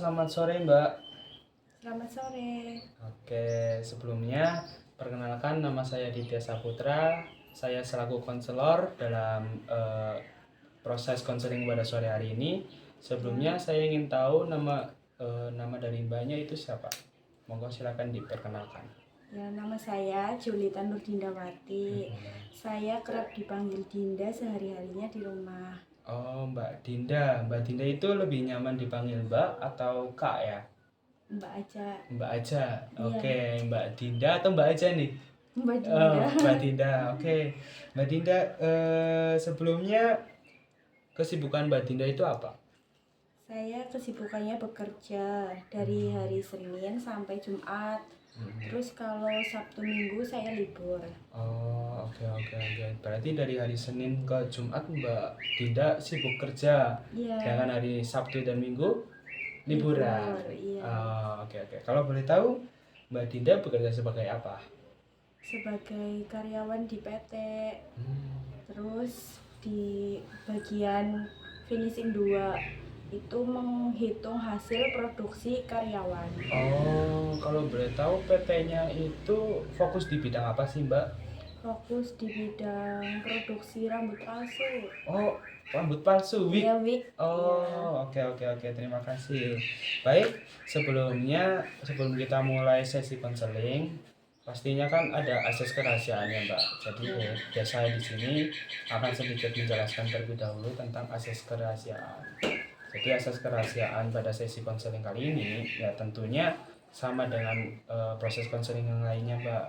selamat sore Mbak. Selamat sore. Oke, sebelumnya perkenalkan nama saya Ditya Saputra. Saya selaku konselor dalam proses konseling pada sore hari ini. Sebelumnya saya ingin tahu nama dari Mbaknya itu siapa? Monggo silakan diperkenalkan. Ya, nama saya Julita Nurdindawati. Saya kerap dipanggil Dinda sehari-harinya di rumah. Oh, Mbak Dinda. Mbak Dinda itu lebih nyaman dipanggil Mbak atau Kak ya? Mbak aja. Mbak aja. Iya. Oke, Mbak Dinda atau Mbak aja nih? Mbak Oh, Dinda. Mbak Dinda. Oke. Mbak Dinda, sebelumnya kesibukan Mbak Dinda itu apa? Saya kesibukannya bekerja dari hari Senin sampai Jumat. Terus kalau Sabtu Minggu saya libur. Oh, oke. Berarti dari hari Senin ke Jumat Mbak Dinda sibuk kerja. Iya. Sedangkan hari Sabtu dan Minggu liburan. Libur, iya. Oh, oke. Kalau boleh tahu Mbak Dinda bekerja sebagai apa? Sebagai karyawan di PT. Terus di bagian finishing 2 itu menghitung hasil produksi karyawan. Oh, kalau boleh tahu PT-nya itu fokus di bidang apa sih, Mbak? Fokus di bidang produksi rambut palsu. Oh, rambut palsu, wig. Ya, wig. Oh, oke. Terima kasih. Baik, sebelum kita mulai sesi konseling, pastinya kan ada asas kerahasiaannya, Mbak. Jadi, saya di sini akan sedikit menjelaskan terlebih dahulu tentang asas kerahasiaan. Jadi, asas kerahasiaan pada sesi konseling kali ini ya tentunya sama dengan proses konseling yang lainnya, Mbak.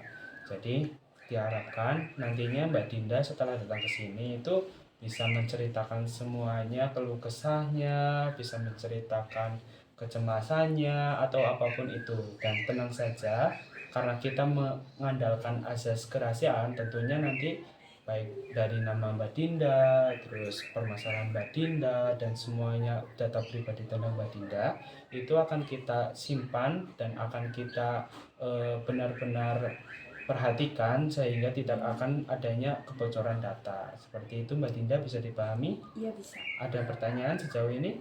Jadi, diharapkan nantinya Mbak Dinda setelah datang ke sini itu bisa menceritakan semuanya, keluh kesahnya, bisa menceritakan kecemasannya atau apapun itu, dan tenang saja karena kita mengandalkan asas kerahasiaan. Tentunya nanti baik dari nama Mbak Dinda, terus permasalahan Mbak Dinda, dan semuanya data pribadi tentang Mbak Dinda itu akan kita simpan dan akan kita benar-benar perhatikan sehingga tidak akan adanya kebocoran data. Seperti itu Mbak Dinda, bisa dipahami? Iya, bisa. Ada pertanyaan sejauh ini?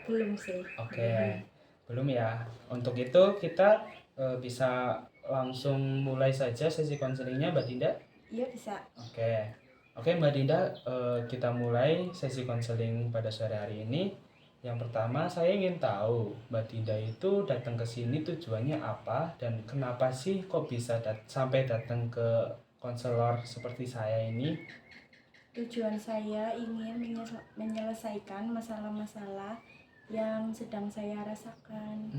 Belum sih. Oke, belum ya. Untuk itu kita bisa langsung mulai saja sesi konselingnya Mbak Dinda? Iya, bisa. Oke Mbak Dinda, kita mulai sesi konseling pada sore hari ini. Yang pertama saya ingin tahu Mbak Dinda itu datang ke sini tujuannya apa dan kenapa sih kok bisa sampai datang ke konselor seperti saya ini? Tujuan saya ingin menyelesaikan masalah-masalah yang sedang saya rasakan.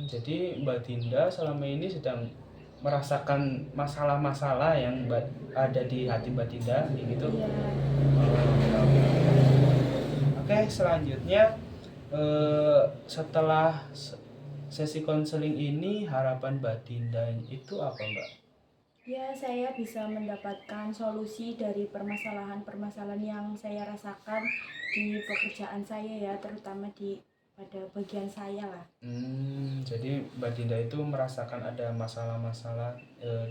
Jadi Mbak Dinda selama ini sedang merasakan masalah-masalah yang ada di hati Mbak Dinda, gitu? Iya. Oke, selanjutnya setelah sesi konseling ini harapan Mbak Dinda itu apa, Mbak? Ya, saya bisa mendapatkan solusi dari permasalahan-permasalahan yang saya rasakan di pekerjaan saya ya, terutama pada bagian saya lah. Jadi Mbak Dinda itu merasakan ada masalah-masalah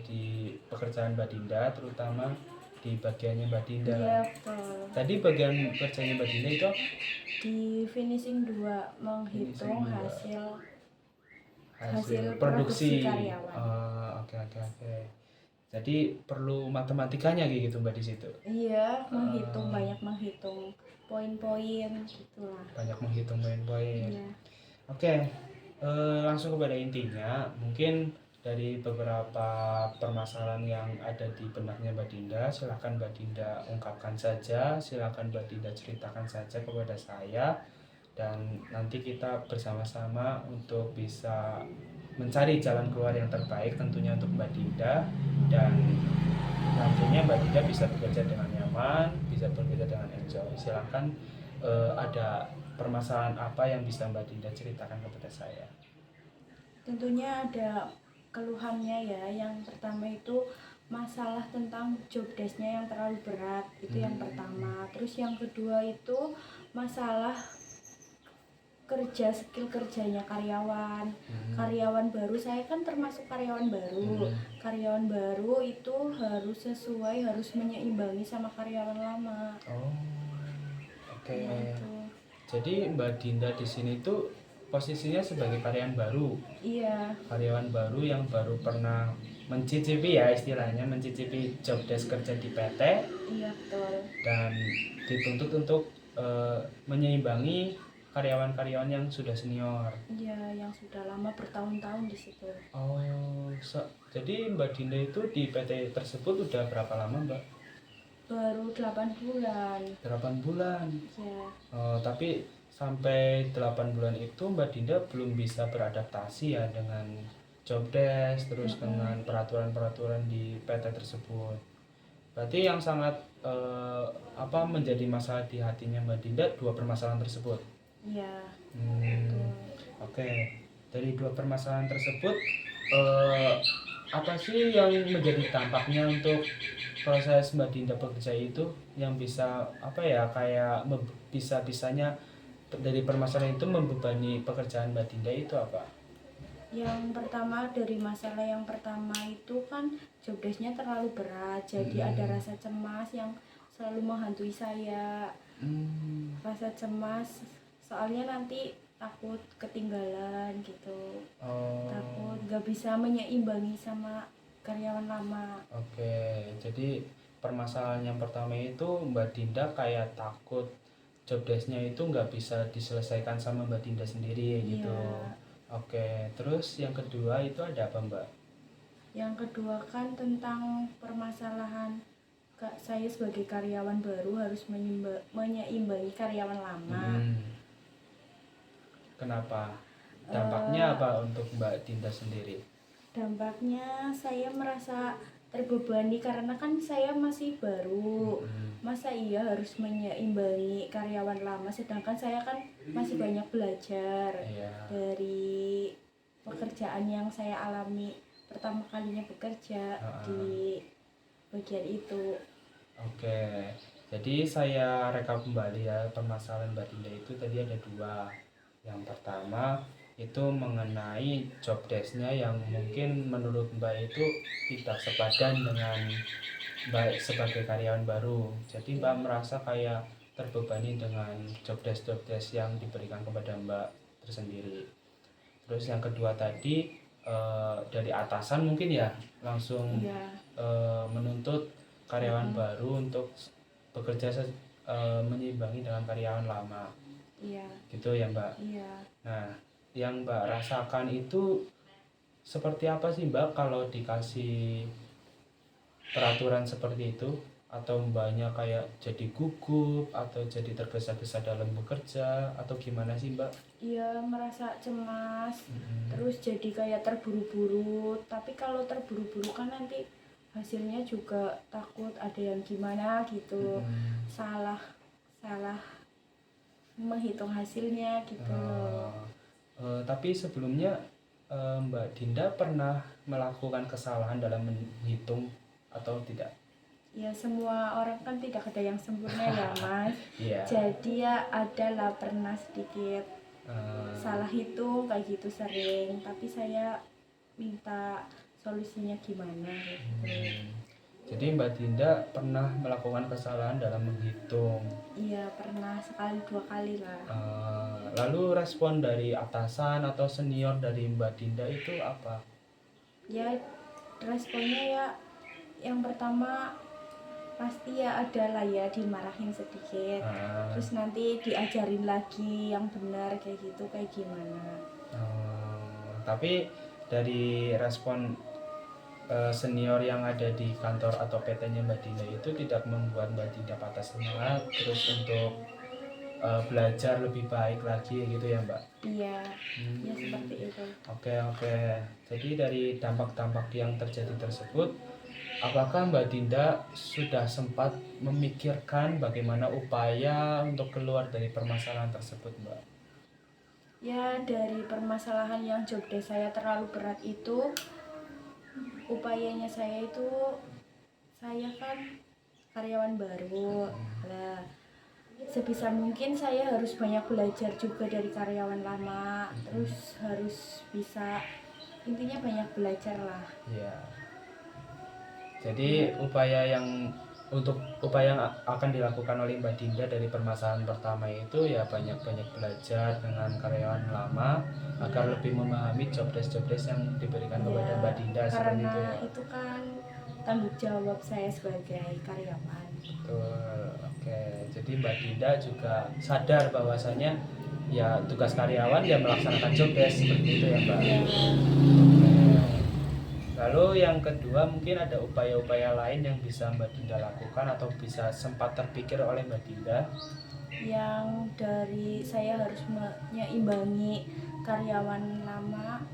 di pekerjaan Mbak Dinda, terutama di bagiannya Mbak Dinda. Iya, betul. Tadi bagian kerjanya Mbak Dinda itu di finishing 2 menghitung hasil produksi karyawan. Oke. Jadi perlu matematikanya kayak gitu Mbak di situ. Iya, banyak menghitung poin-poin gitulah. Banyak menghitung poin-poin. Iya. Oke, langsung kepada intinya. Mungkin dari beberapa permasalahan yang ada di benaknya Mbak Dinda, silakan Mbak Dinda ungkapkan saja, silakan Mbak Dinda ceritakan saja kepada saya, dan nanti kita bersama-sama untuk bisa mencari jalan keluar yang terbaik tentunya untuk Mbak Dinda, dan nantinya Mbak Dinda bisa bekerja dengan nyaman, bisa bekerja dengan enjoy. Silakan, ada permasalahan apa yang bisa Mbak Dinda ceritakan kepada saya? Tentunya ada keluhannya ya. Yang pertama itu masalah tentang job desk-nya yang terlalu berat, itu yang pertama. Terus yang kedua itu masalah skill kerjanya karyawan. Karyawan baru, saya kan termasuk karyawan baru. Karyawan baru itu harus menyeimbangi sama karyawan lama. Oh, oke. Gitu. Jadi Mbak Dinda di sini tuh posisinya sebagai Iya, karyawan baru yang baru pernah mencicipi ya istilahnya mencicipi job desk kerja di PT iya betul. dan dituntut untuk menyeimbangi karyawan-karyawan yang sudah senior. Iya, yang sudah lama bertahun-tahun di situ. Oh, jadi Mbak Dinda itu di PT tersebut udah berapa lama Mbak? Baru 8 bulan. 8 bulan. Ya, Oh, tapi sampai 8 bulan itu Mbak Dinda belum bisa beradaptasi ya dengan job desk terus dengan peraturan-peraturan di PT tersebut. Berarti yang sangat menjadi masalah di hatinya Mbak Dinda dua permasalahan tersebut. iya Hmm, betul. oke. Dari dua permasalahan tersebut eh, apa sih yang menjadi dampaknya untuk proses Mbak Dinda bekerja itu yang bisa kayak bisa-bisanya dari permasalahan itu membebani pekerjaan Mbak Dinda itu apa? Yang pertama, dari masalah yang pertama itu kan job desk-nya terlalu berat, jadi ada rasa cemas yang selalu menghantui saya. Rasa cemas soalnya nanti takut ketinggalan gitu, Oh, takut nggak bisa menyeimbangi sama karyawan lama. oke. Jadi permasalahan yang pertama itu Mbak Dinda kayak takut job desk-nya itu nggak bisa diselesaikan sama Mbak Dinda sendiri gitu. Iya. Oke, terus yang kedua itu ada apa Mbak? Yang kedua kan tentang permasalahan saya sebagai karyawan baru harus menyeimbangi karyawan lama. Kenapa? Dampaknya apa untuk Mbak Dinda sendiri? Dampaknya saya merasa terbebani karena kan saya masih baru. Masa iya harus menyeimbangi karyawan lama, sedangkan saya kan masih banyak belajar Iya. dari pekerjaan yang saya alami pertama kalinya bekerja di bagian itu. Oke, jadi saya rekap kembali ya permasalahan Mbak Dinda itu tadi ada dua. Yang pertama itu mengenai job desk-nya yang mungkin menurut Mbak itu tidak sepadan dengan Mbak sebagai karyawan baru. Jadi Mbak merasa kayak terbebani dengan job desk yang diberikan kepada Mbak tersendiri. Terus yang kedua tadi dari atasan mungkin ya langsung Iya, menuntut karyawan baru untuk bekerja menyeimbangi dengan karyawan lama iya, gitu ya Mbak. iya. Nah, yang Mbak rasakan itu seperti apa sih Mbak kalau dikasih peraturan seperti itu? Atau Mbaknya kayak jadi gugup atau jadi tergesa-gesa dalam bekerja atau gimana sih Mbak? Iya, merasa cemas, terus jadi kayak terburu-buru. Tapi kalau terburu-buru kan nanti hasilnya juga takut ada yang gimana gitu, salah salah menghitung hasilnya gitu loh. Tapi sebelumnya Mbak Dinda pernah melakukan kesalahan dalam menghitung atau tidak? Ya semua orang kan tidak ada yang sempurna ya Mas. Iya. Jadi ya adalah pernah sedikit salah hitung kayak gitu sering, tapi saya minta solusinya gimana gitu. Jadi Mbak Dinda pernah melakukan kesalahan dalam menghitung. Iya pernah sekali dua kali lah. Lalu respon dari atasan atau senior dari Mbak Dinda itu apa? Ya responnya ya yang pertama pasti ya ada lah ya dimarahin sedikit, terus nanti diajarin lagi yang benar kayak gitu kayak gimana. Tapi dari respon senior yang ada di kantor atau PT-nya Mbak Dinda itu tidak membuat Mbak Dinda patah semangat terus untuk belajar lebih baik lagi gitu ya Mbak? Iya, ya seperti itu. Oke. Jadi dari dampak-dampak yang terjadi tersebut, apakah Mbak Dinda sudah sempat memikirkan bagaimana upaya untuk keluar dari permasalahan tersebut Mbak? Ya dari permasalahan yang job desk saya terlalu berat itu, upayanya saya itu, saya kan karyawan baru lah, sebisa mungkin saya harus banyak belajar juga dari karyawan lama, terus harus bisa, intinya banyak belajar lah. Iya. Jadi upaya yang Untuk upaya yang akan dilakukan oleh Mbak Dinda dari permasalahan pertama itu ya banyak-banyak belajar dengan karyawan lama agar lebih memahami job desk yang diberikan kepada Ya, Mbak Dinda seperti itu karena ya. itu kan tanggung jawab saya sebagai karyawan. Betul. Oke, jadi Mbak Dinda juga sadar bahwasanya ya tugas karyawan ya melaksanakan job desk seperti itu ya Mbak. Ya, Lalu yang kedua mungkin ada upaya-upaya lain yang bisa Mbak Dinda lakukan atau bisa sempat terpikir oleh Mbak Dinda. yang dari saya harus menyeimbangi karyawan lama,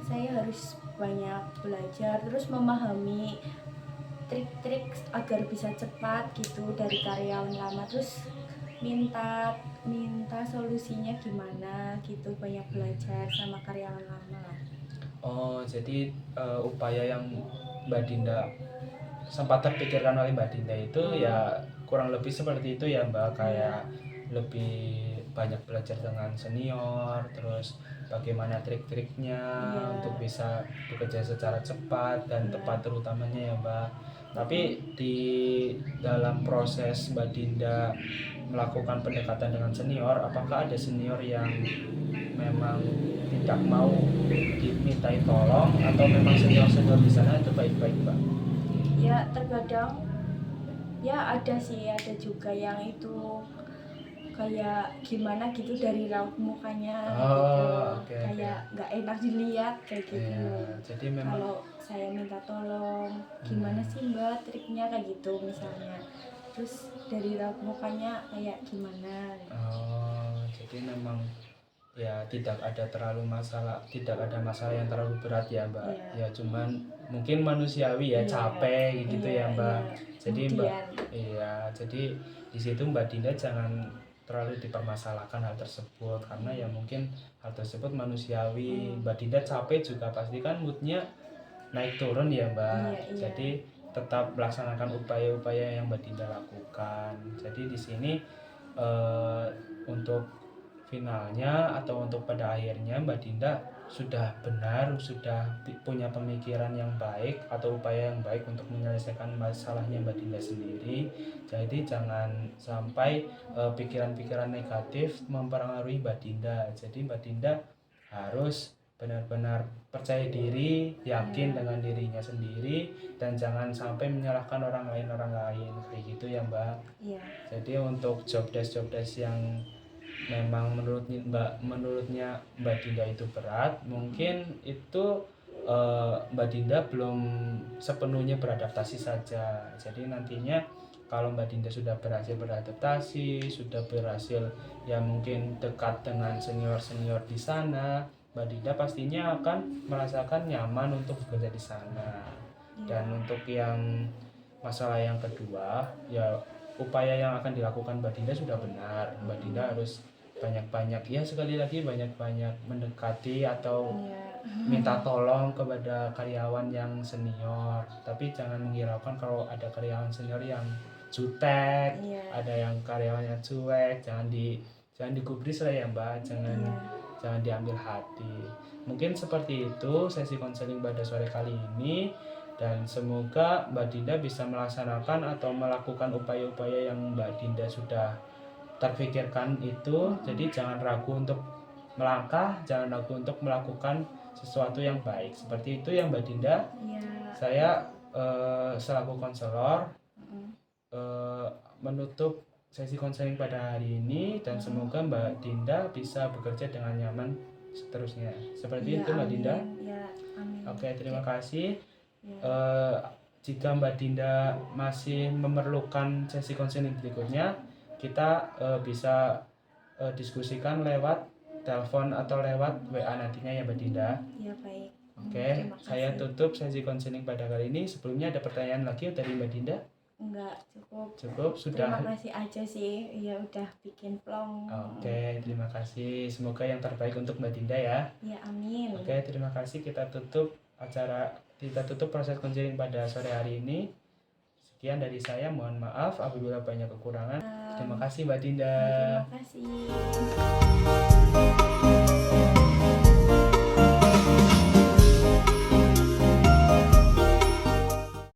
saya harus banyak belajar terus memahami trik-trik agar bisa cepat gitu dari karyawan lama, terus minta minta solusinya gimana gitu, banyak belajar sama karyawan lama lah. Oh, jadi upaya yang Mbak Dinda sempat terpikirkan oleh Mbak Dinda itu ya kurang lebih seperti itu ya Mbak, kayak lebih banyak belajar dengan senior, terus bagaimana trik-triknya untuk bisa bekerja secara cepat dan tepat terutamanya ya Mbak. Tapi di dalam proses Mbak Dinda melakukan pendekatan dengan senior, apakah ada senior yang memang tidak mau dimintai tolong atau memang senior-senior di sana itu baik-baik Mbak? Ya terkadang ya ada sih, ada juga yang itu kayak gimana gitu dari raut mukanya gitu, kayak nggak enak dilihat kayak gitu. Jadi memang Kalau saya minta tolong gimana sih Mbak triknya kayak gitu misalnya, terus dari raut mukanya kayak gimana. jadi memang ya tidak ada masalah yang terlalu berat ya Mbak. Ya cuman mungkin manusiawi ya, capek gitu ya Mbak. Jadi jadi di situ Mbak Dinda jangan terlalu dipermasalahkan hal tersebut, karena ya mungkin hal tersebut manusiawi. Mbak Dinda capek juga pasti kan moodnya naik turun ya Mbak. Jadi tetap melaksanakan upaya-upaya yang Mbak Dinda lakukan. Jadi di sini untuk finalnya atau untuk pada akhirnya Mbak Dinda sudah punya pemikiran yang baik atau upaya yang baik untuk menyelesaikan masalahnya Mbak Dinda sendiri. Jadi jangan sampai pikiran-pikiran negatif mempengaruhi Mbak Dinda. Jadi Mbak Dinda harus benar-benar percaya diri, yakin dengan dirinya sendiri, dan jangan sampai menyalahkan orang lain kayak gitu ya Mbak. Jadi untuk job desk yang memang menurutnya Mbak Dinda itu berat, mungkin itu Mbak Dinda belum sepenuhnya beradaptasi saja. Jadi nantinya kalau Mbak Dinda sudah berhasil beradaptasi, sudah berhasil ya mungkin dekat dengan senior-senior di sana, Mbak Dinda pastinya akan merasakan nyaman untuk bekerja di sana. Dan untuk yang masalah yang kedua, ya upaya yang akan dilakukan Mbak Dinda sudah benar. Mbak Dinda harus banyak-banyak ya, sekali lagi banyak-banyak mendekati atau minta tolong kepada karyawan yang senior. Tapi jangan menghiraukan kalau ada karyawan senior yang jutek, ada yang karyawan yang cuek, jangan digubris lah ya Mbak, jangan diambil hati. Mungkin seperti itu sesi konseling pada sore kali ini, dan semoga Mbak Dinda bisa melaksanakan atau melakukan upaya-upaya yang Mbak Dinda sudah terpikirkan itu. Jadi jangan ragu untuk melangkah, jangan ragu untuk melakukan sesuatu yang baik. Seperti itu ya Mbak Dinda. Saya selaku konselor menutup sesi konseling pada hari ini, dan semoga Mbak Dinda bisa bekerja dengan nyaman seterusnya. Seperti itu Mbak Dinda. Oke, terima kasih. Jika Mbak Dinda masih memerlukan sesi konseling berikutnya, kita bisa diskusikan lewat telepon atau lewat WA nantinya ya Mbak Dinda. Ya baik. Oke, saya tutup sesi konseling pada kali ini. Sebelumnya ada pertanyaan lagi dari Mbak Dinda? Enggak, cukup. Sudah. Terima kasih aja sih, ya udah bikin plong. Oke, terima kasih. Semoga yang terbaik untuk Mbak Dinda ya. Ya amin. Oke, terima kasih. Kita tutup proses konseling pada sore hari ini. Sekian dari saya, mohon maaf apabila banyak kekurangan. Terima kasih Mbak Dinda. Terima kasih.